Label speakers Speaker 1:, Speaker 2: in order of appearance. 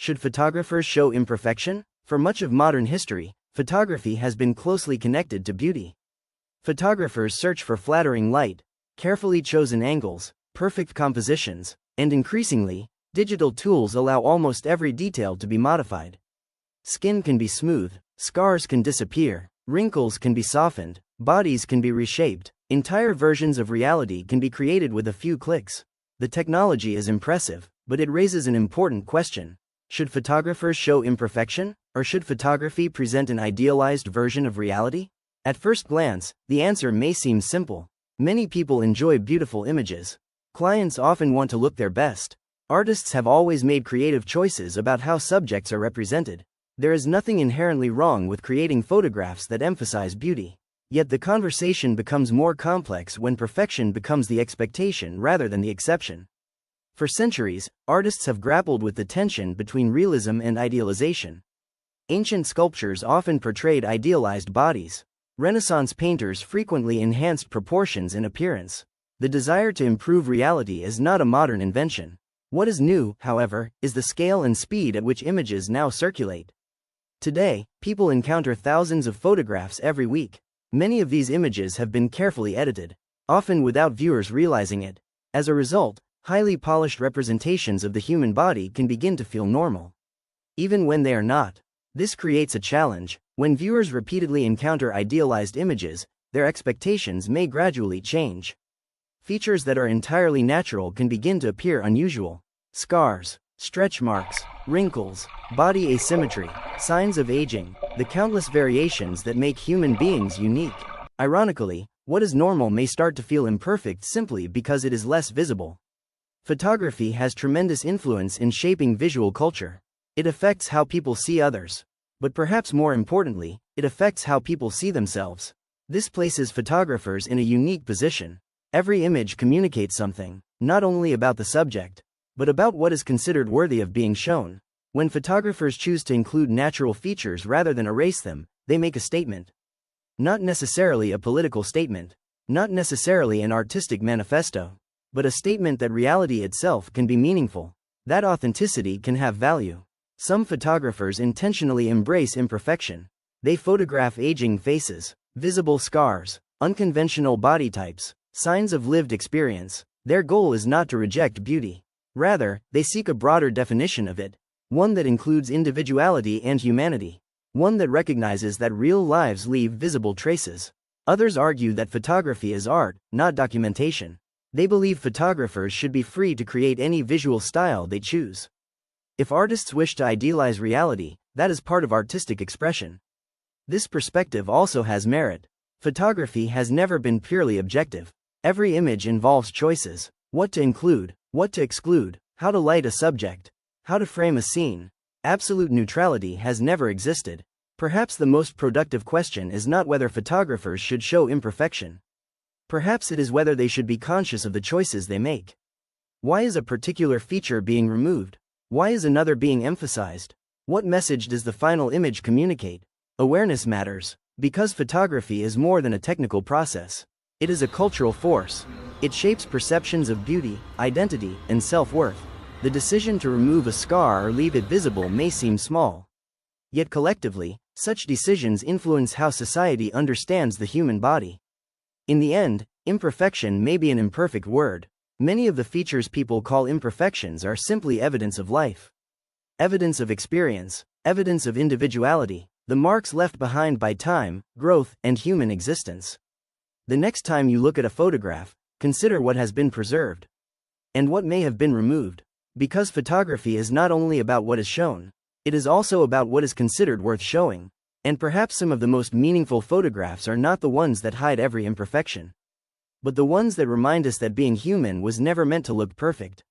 Speaker 1: Should photographers show imperfection? For much of modern history, photography has been closely connected to beauty. Photographers search for flattering light, carefully chosen angles, perfect compositions, and increasingly, digital tools allow almost every detail to be modified. Skin can be smooth, scars can disappear, wrinkles can be softened, bodies can be reshaped, entire versions of reality can be created with a few clicks. The technology is impressive, but it raises an important question. Should photographers show imperfection, or should photography present an idealized version of reality? At first glance, the answer may seem simple. Many people enjoy beautiful images. Clients often want to look their best. Artists have always made creative choices about how subjects are represented. There is nothing inherently wrong with creating photographs that emphasize beauty. Yet the conversation becomes more complex when perfection becomes the expectation rather than the exception. For centuries, artists have grappled with the tension between realism and idealization. Ancient sculptures often portrayed idealized bodies. Renaissance painters frequently enhanced proportions and appearance. The desire to improve reality is not a modern invention. What is new, however, is the scale and speed at which images now circulate. Today, people encounter thousands of photographs every week. Many of these images have been carefully edited, often without viewers realizing it. As a result, highly polished representations of the human body can begin to feel normal, even when they are not. This creates a challenge. When viewers repeatedly encounter idealized images, their expectations may gradually change. Features that are entirely natural can begin to appear unusual. Scars, stretch marks, wrinkles, body asymmetry, signs of aging, the countless variations that make human beings unique. Ironically, what is normal may start to feel imperfect simply because it is less visible. Photography has tremendous influence in shaping visual culture. It affects how people see others. But perhaps more importantly, it affects how people see themselves. This places photographers in a unique position. Every image communicates something, not only about the subject, but about what is considered worthy of being shown. When photographers choose to include natural features rather than erase them, they make a statement. Not necessarily a political statement, not necessarily an artistic manifesto, but a statement that reality itself can be meaningful. That authenticity can have value. Some photographers intentionally embrace imperfection. They photograph aging faces, visible scars, unconventional body types, signs of lived experience. Their goal is not to reject beauty. Rather, they seek a broader definition of it, one that includes individuality and humanity, one that recognizes that real lives leave visible traces. Others argue that photography is art, not documentation. They believe photographers should be free to create any visual style they choose. If artists wish to idealize reality, that is part of artistic expression. This perspective also has merit. Photography has never been purely objective. Every image involves choices: what to include, what to exclude, how to light a subject, how to frame a scene. Absolute neutrality has never existed. Perhaps the most productive question is not whether photographers should show imperfection. Perhaps it is whether they should be conscious of the choices they make. Why is a particular feature being removed? Why is another being emphasized? What message does the final image communicate? Awareness matters, because photography is more than a technical process. It is a cultural force. It shapes perceptions of beauty, identity, and self-worth. The decision to remove a scar or leave it visible may seem small. Yet collectively, such decisions influence how society understands the human body. In the end, imperfection may be an imperfect word. Many of the features people call imperfections are simply evidence of life. Evidence of experience, evidence of individuality, the marks left behind by time, growth, and human existence. The next time you look at a photograph, consider what has been preserved and what may have been removed. Because photography is not only about what is shown, it is also about what is considered worth showing. And perhaps some of the most meaningful photographs are not the ones that hide every imperfection, but the ones that remind us that being human was never meant to look perfect.